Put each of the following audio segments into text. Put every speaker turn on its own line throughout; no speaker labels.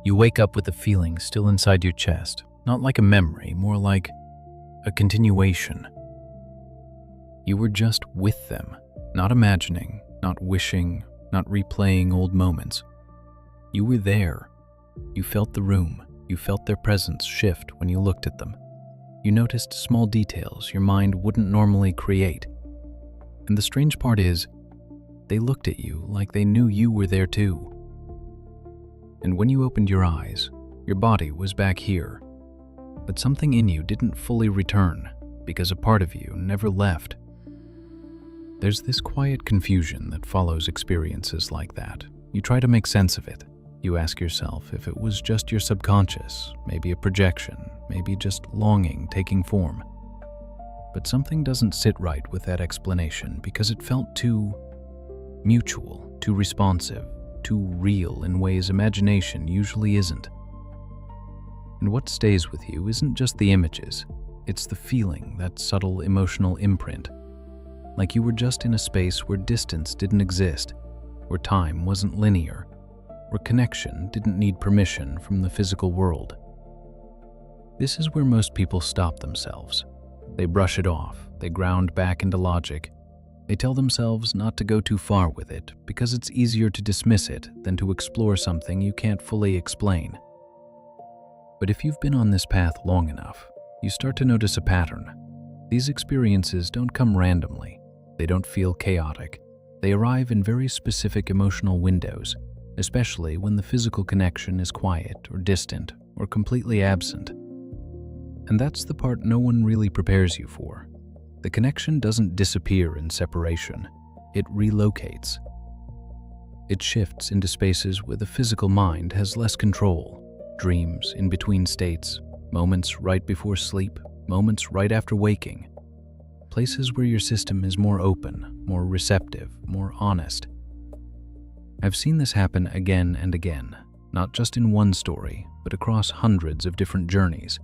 You wake up with the feeling still inside your chest, not like a memory, more like a continuation. You were just with them, not imagining, not wishing, not replaying old moments. You were there. You felt the room. You felt their presence shift when you looked at them. You noticed small details your mind wouldn't normally create. And the strange part is, they looked at you like they knew you were there too. And when you opened your eyes, your body was back here. But something in you didn't fully return because a part of you never left. There's this quiet confusion that follows experiences like that. You try to make sense of it. You ask yourself if it was just your subconscious, maybe a projection, maybe just longing taking form. But something doesn't sit right with that explanation because it felt too mutual, too responsive, too real in ways imagination usually isn't. And what stays with you isn't just the images, it's the feeling, that subtle emotional imprint. Like you were just in a space where distance didn't exist, where time wasn't linear, where connection didn't need permission from the physical world. This is where most people stop themselves. They brush it off, they ground back into logic. They tell themselves not to go too far with it because it's easier to dismiss it than to explore something you can't fully explain. But if you've been on this path long enough, you start to notice a pattern. These experiences don't come randomly. They don't feel chaotic. They arrive in very specific emotional windows, especially when the physical connection is quiet or distant or completely absent. And that's the part no one really prepares you for. The connection doesn't disappear in separation. It relocates. It shifts into spaces where the physical mind has less control. Dreams in between states, moments right before sleep, moments right after waking. Places where your system is more open, more receptive, more honest. I've seen this happen again and again, not just in one story, but across hundreds of different journeys.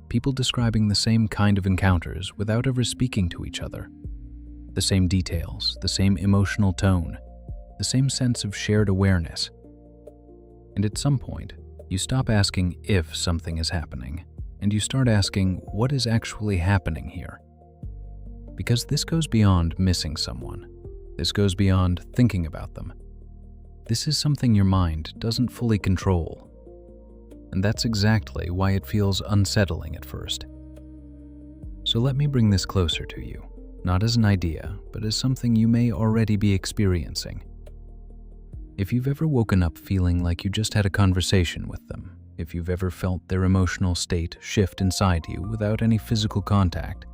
People describing the same kind of encounters without ever speaking to each other. The same details, the same emotional tone, the same sense of shared awareness. And at some point, you stop asking if something is happening, and you start asking what is actually happening here. Because this goes beyond missing someone. This goes beyond thinking about them. This is something your mind doesn't fully control. And that's exactly why it feels unsettling at first. So let me bring this closer to you, not as an idea, but as something you may already be experiencing. If you've ever woken up feeling like you just had a conversation with them, if you've ever felt their emotional state shift inside you without any physical contact,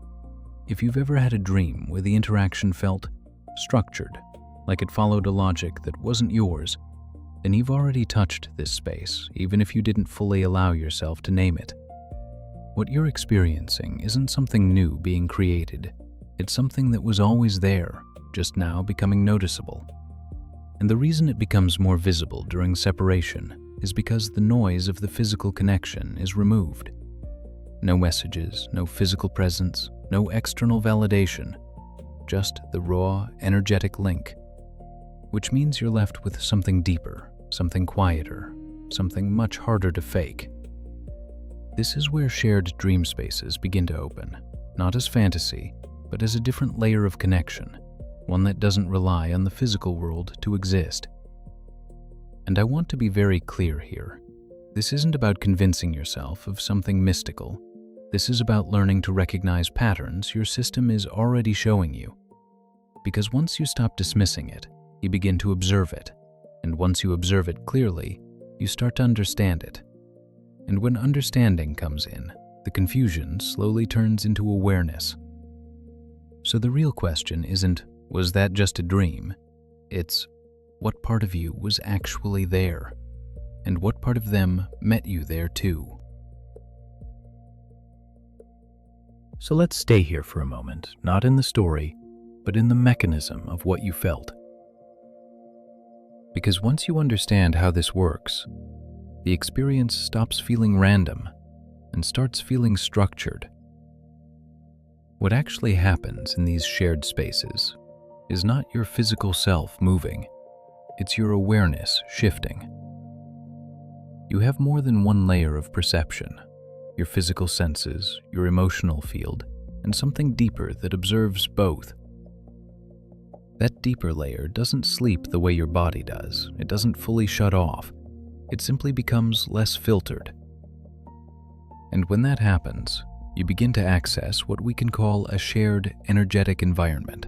if you've ever had a dream where the interaction felt structured, like it followed a logic that wasn't yours, then you've already touched this space, even if you didn't fully allow yourself to name it. What you're experiencing isn't something new being created. It's something that was always there, just now becoming noticeable. And the reason it becomes more visible during separation is because the noise of the physical connection is removed. No messages, no physical presence, no external validation, just the raw, energetic link. Which means you're left with something deeper, something quieter, something much harder to fake. This is where shared dream spaces begin to open, not as fantasy, but as a different layer of connection, one that doesn't rely on the physical world to exist. And I want to be very clear here. This isn't about convincing yourself of something mystical. This is about learning to recognize patterns your system is already showing you. Because once you stop dismissing it, you begin to observe it, and once you observe it clearly, you start to understand it. And when understanding comes in, the confusion slowly turns into awareness. So the real question isn't, was that just a dream? It's, what part of you was actually there? And what part of them met you there too? So let's stay here for a moment, not in the story, but in the mechanism of what you felt. Because once you understand how this works, the experience stops feeling random and starts feeling structured. What actually happens in these shared spaces is not your physical self moving, it's your awareness shifting. You have more than one layer of perception: your physical senses, your emotional field, and something deeper that observes both. That deeper layer doesn't sleep the way your body does. It doesn't fully shut off. It simply becomes less filtered. And when that happens, you begin to access what we can call a shared energetic environment.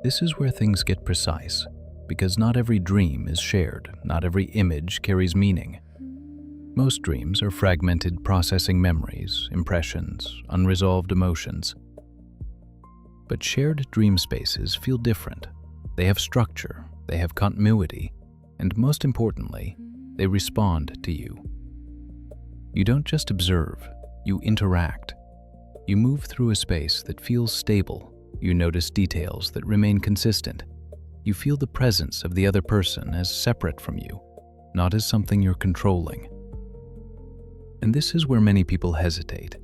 This is where things get precise, because not every dream is shared, not every image carries meaning. Most dreams are fragmented processing memories, impressions, unresolved emotions. But shared dream spaces feel different. They have structure, they have continuity, and most importantly, they respond to you. You don't just observe, you interact. You move through a space that feels stable. You notice details that remain consistent. You feel the presence of the other person as separate from you, not as something you're controlling. And this is where many people hesitate,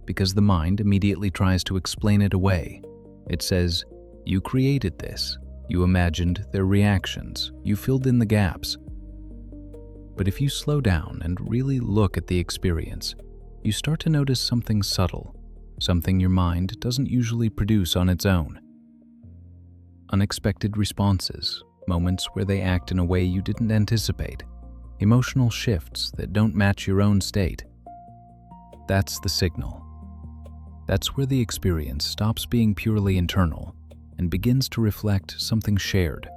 because the mind immediately tries to explain it away. It says, you created this, you imagined their reactions, you filled in the gaps. But if you slow down and really look at the experience, you start to notice something subtle, something your mind doesn't usually produce on its own. Unexpected responses, moments where they act in a way you didn't anticipate, emotional shifts that don't match your own state. That's the signal. That's where the experience stops being purely internal and begins to reflect something shared.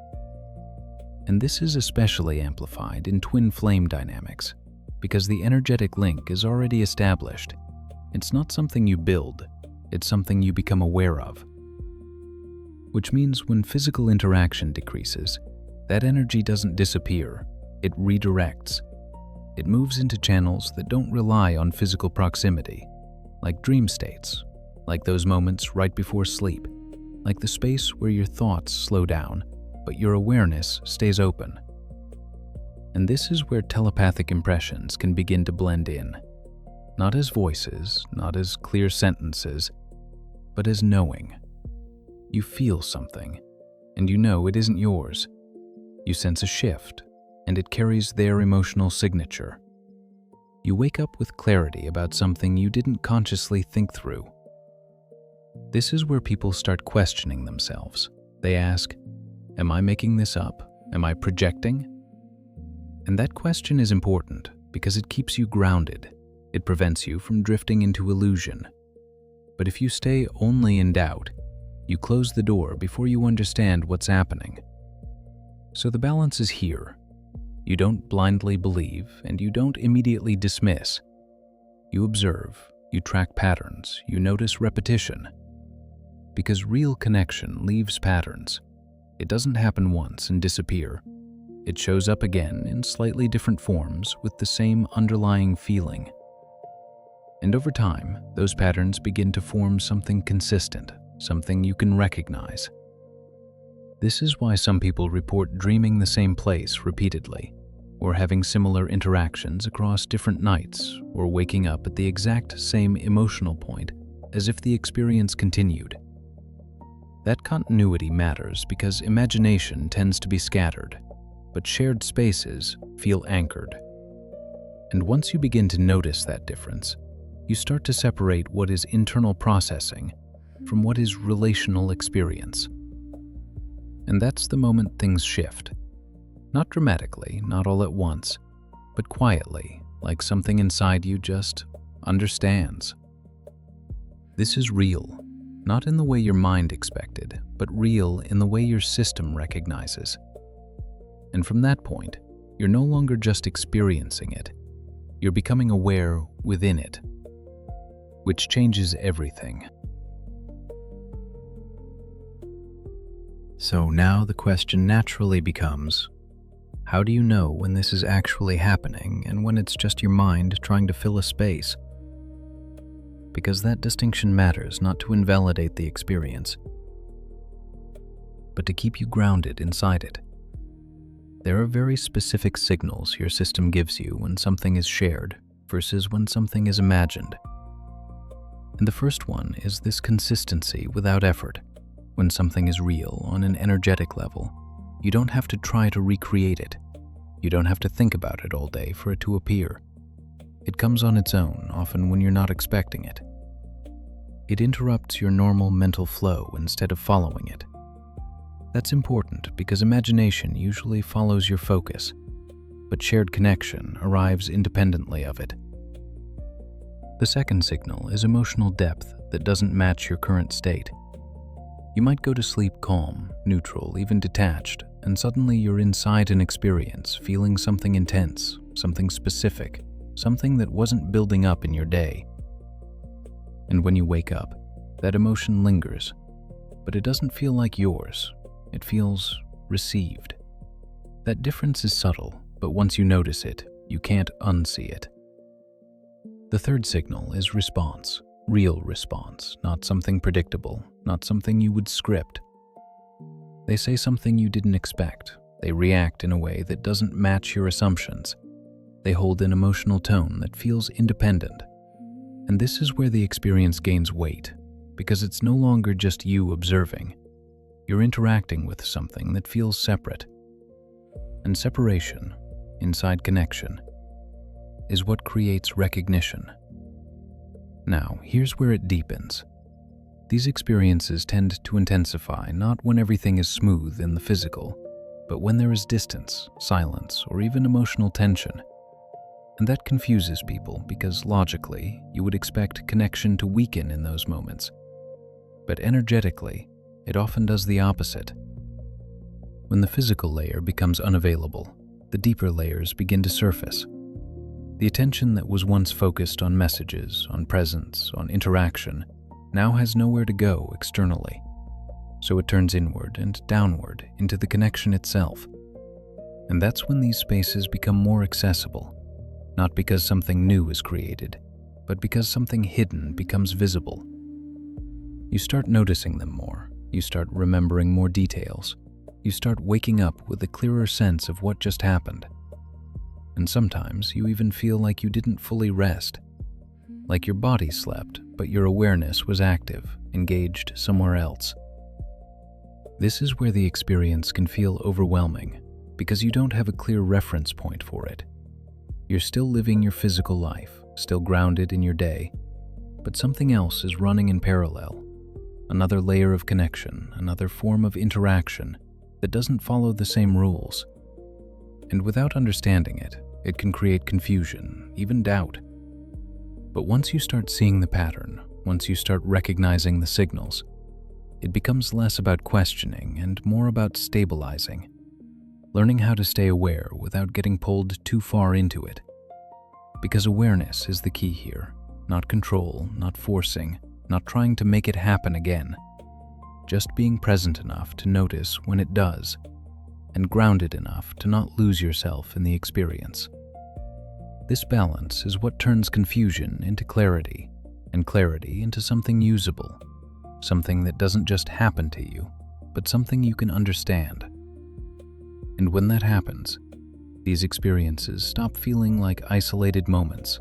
And this is especially amplified in twin flame dynamics, because the energetic link is already established. It's not something you build, it's something you become aware of. Which means when physical interaction decreases, that energy doesn't disappear, it redirects. It moves into channels that don't rely on physical proximity, like dream states, like those moments right before sleep, like the space where your thoughts slow down, but your awareness stays open. And this is where telepathic impressions can begin to blend in, not as voices, not as clear sentences, but as knowing. You feel something, and you know it isn't yours. You sense a shift, and it carries their emotional signature. You wake up with clarity about something you didn't consciously think through. This is where people start questioning themselves. They ask, am I making this up? Am I projecting? And that question is important because it keeps you grounded. It prevents you from drifting into illusion. But if you stay only in doubt, you close the door before you understand what's happening. So the balance is here. You don't blindly believe, and you don't immediately dismiss. You observe, you track patterns, you notice repetition. Because real connection leaves patterns. It doesn't happen once and disappear. It shows up again in slightly different forms with the same underlying feeling. And over time, those patterns begin to form something consistent, something you can recognize. This is why some people report dreaming the same place repeatedly, or having similar interactions across different nights, or waking up at the exact same emotional point as if the experience continued. That continuity matters because imagination tends to be scattered, but shared spaces feel anchored. And once you begin to notice that difference, you start to separate what is internal processing from what is relational experience. And that's the moment things shift. Not dramatically, not all at once, but quietly, like something inside you just understands. This is real, not in the way your mind expected, but real in the way your system recognizes. And from that point, you're no longer just experiencing it, you're becoming aware within it, which changes everything. So now the question naturally becomes, how do you know when this is actually happening and when it's just your mind trying to fill a space? Because that distinction matters not to invalidate the experience, but to keep you grounded inside it. There are very specific signals your system gives you when something is shared versus when something is imagined. And the first one is this consistency without effort. When something is real on an energetic level, you don't have to try to recreate it. You don't have to think about it all day for it to appear. It comes on its own, often when you're not expecting it. It interrupts your normal mental flow instead of following it. That's important because imagination usually follows your focus, but shared connection arrives independently of it. The second signal is emotional depth that doesn't match your current state. You might go to sleep calm, neutral, even detached, and suddenly you're inside an experience, feeling something intense, something specific, something that wasn't building up in your day. And when you wake up, that emotion lingers, but it doesn't feel like yours. It feels received. That difference is subtle, but once you notice it, you can't unsee it. The third signal is response, real response, not something predictable, not something you would script. They say something you didn't expect. They react in a way that doesn't match your assumptions. They hold an emotional tone that feels independent. And this is where the experience gains weight, because it's no longer just you observing. You're interacting with something that feels separate. And separation, inside connection, is what creates recognition. Now, here's where it deepens. These experiences tend to intensify not when everything is smooth in the physical, but when there is distance, silence, or even emotional tension. And that confuses people because logically, you would expect connection to weaken in those moments. But energetically, it often does the opposite. When the physical layer becomes unavailable, the deeper layers begin to surface. The attention that was once focused on messages, on presence, on interaction, now has nowhere to go externally. So it turns inward and downward into the connection itself. And that's when these spaces become more accessible, not because something new is created, but because something hidden becomes visible. You start noticing them more. You start remembering more details. You start waking up with a clearer sense of what just happened. And sometimes you even feel like you didn't fully rest, like your body slept, but your awareness was active, engaged somewhere else. This is where the experience can feel overwhelming, because you don't have a clear reference point for it. You're still living your physical life, still grounded in your day, but something else is running in parallel. Another layer of connection, another form of interaction that doesn't follow the same rules. And without understanding it, it can create confusion, even doubt. But once you start seeing the pattern, once you start recognizing the signals, it becomes less about questioning and more about stabilizing, learning how to stay aware without getting pulled too far into it. Because awareness is the key here, not control, not forcing, not trying to make it happen again. Just being present enough to notice when it does, and grounded enough to not lose yourself in the experience. This balance is what turns confusion into clarity, and clarity into something usable, something that doesn't just happen to you, but something you can understand. And when that happens, these experiences stop feeling like isolated moments.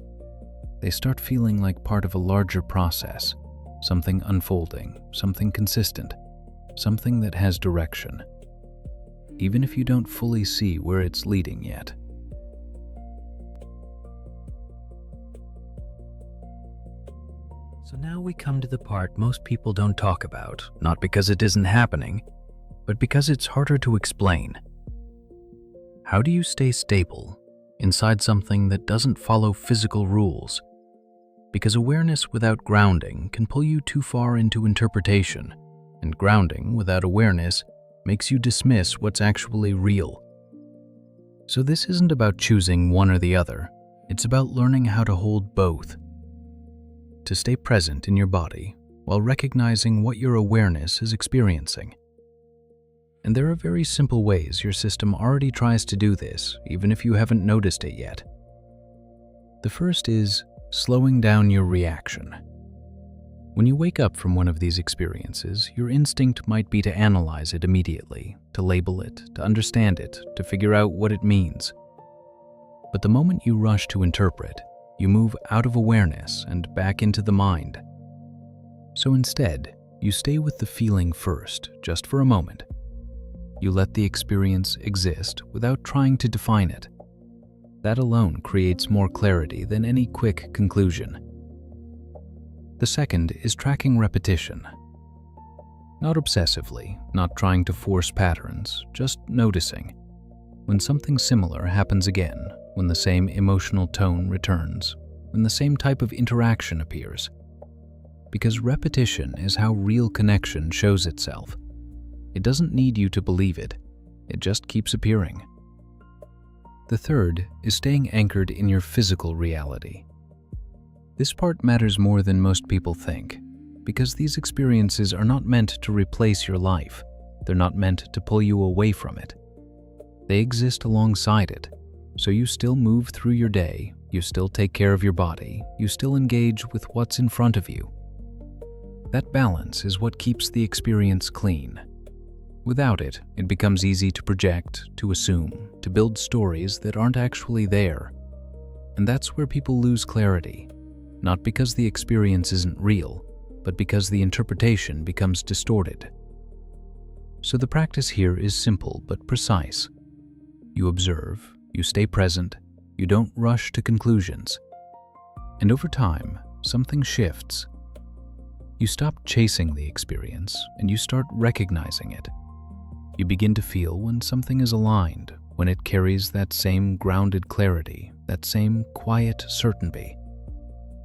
They start feeling like part of a larger process, something unfolding, something consistent, something that has direction, even if you don't fully see where it's leading yet.
So now we come to the part most people don't talk about, not because it isn't happening, but because it's harder to explain. How do you stay stable inside something that doesn't follow physical rules? Because awareness without grounding can pull you too far into interpretation, and grounding without awareness makes you dismiss what's actually real. So this isn't about choosing one or the other, it's about learning how to hold both. To stay present in your body while recognizing what your awareness is experiencing. And there are very simple ways your system already tries to do this, even if you haven't noticed it yet. The first is slowing down your reaction. When you wake up from one of these experiences, your instinct might be to analyze it immediately, to label it, to understand it, to figure out what it means. But the moment you rush to interpret, you move out of awareness and back into the mind. So instead, you stay with the feeling first, just for a moment. You let the experience exist without trying to define it. That alone creates more clarity than any quick conclusion. The second is tracking repetition. Not obsessively, not trying to force patterns, just noticing. When something similar happens again, when the same emotional tone returns, when the same type of interaction appears. Because repetition is how real connection shows itself. It doesn't need you to believe it. It just keeps appearing. The third is staying anchored in your physical reality. This part matters more than most people think, because these experiences are not meant to replace your life. They're not meant to pull you away from it. They exist alongside it, so you still move through your day, you still take care of your body, you still engage with what's in front of you. That balance is what keeps the experience clean. Without it, it becomes easy to project, to assume, to build stories that aren't actually there. And that's where people lose clarity, not because the experience isn't real, but because the interpretation becomes distorted. So the practice here is simple but precise. You observe, you stay present, you don't rush to conclusions. And over time, something shifts. You stop chasing the experience and you start recognizing it. You begin to feel when something is aligned, when it carries that same grounded clarity, that same quiet certainty.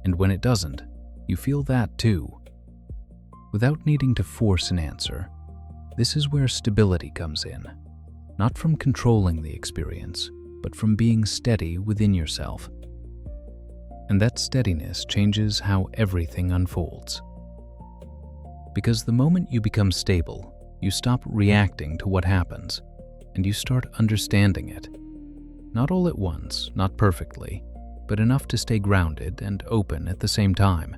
And when it doesn't, you feel that too. Without needing to force an answer, this is where stability comes in. Not from controlling the experience, but from being steady within yourself. And that steadiness changes how everything unfolds. Because the moment you become stable, you stop reacting to what happens, and you start understanding it. Not all at once, not perfectly, but enough to stay grounded and open at the same time.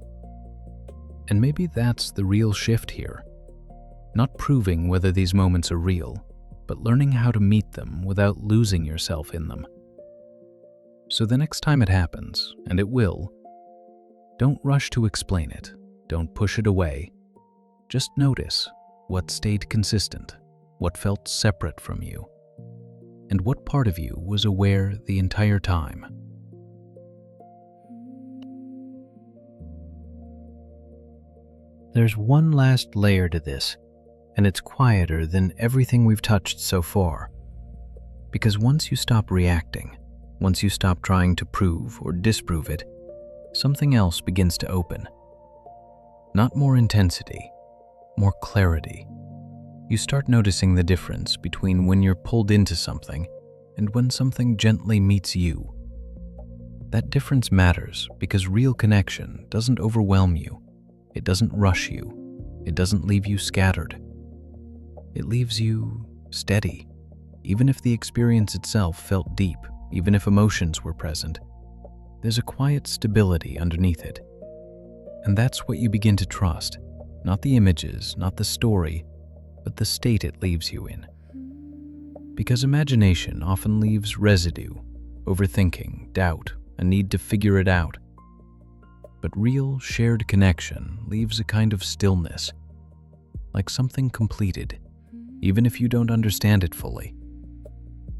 And maybe that's the real shift here. Not proving whether these moments are real, but learning how to meet them without losing yourself in them. So the next time it happens, and it will, don't rush to explain it, don't push it away. Just notice what stayed consistent, what felt separate from you, and what part of you was aware the entire time. There's one last layer to this, and it's quieter than everything we've touched so far. Because once you stop reacting, once you stop trying to prove or disprove it, something else begins to open. Not more intensity, more clarity. You start noticing the difference between when you're pulled into something and when something gently meets you. That difference matters because real connection doesn't overwhelm you. It doesn't rush you. It doesn't leave you scattered. It leaves you steady. Even if the experience itself felt deep, even if emotions were present, there's a quiet stability underneath it. And that's what you begin to trust. Not the images, not the story, but the state it leaves you in. Because imagination often leaves residue, overthinking, doubt, a need to figure it out. But real, shared connection leaves a kind of stillness, like something completed, even if you don't understand it fully.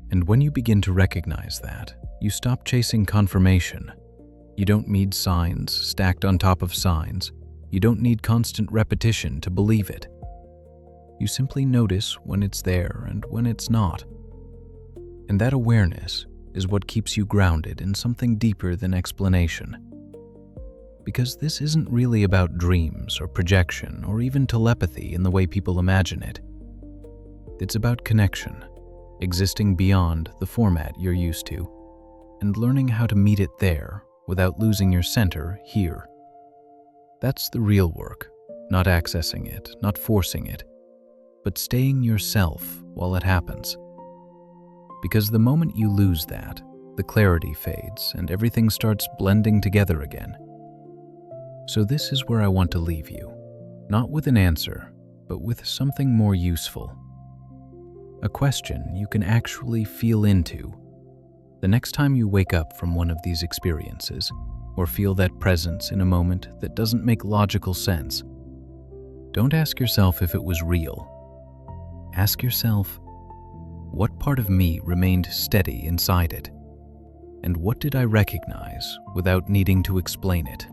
And when you begin to recognize that, you stop chasing confirmation. You don't need signs stacked on top of signs. You don't need constant repetition to believe it. You simply notice when it's there and when it's not. And that awareness is what keeps you grounded in something deeper than explanation. Because this isn't really about dreams or projection or even telepathy in the way people imagine it. It's about connection, existing beyond the format you're used to, and learning how to meet it there without losing your center here. That's the real work, not accessing it, not forcing it, but staying yourself while it happens. Because the moment you lose that, the clarity fades and everything starts blending together again. So this is where I want to leave you, not with an answer, but with something more useful. A question you can actually feel into. The next time you wake up from one of these experiences, or feel that presence in a moment that doesn't make logical sense, don't ask yourself if it was real. Ask yourself,
What part of me remained steady inside it? And what did I recognize without needing to explain it?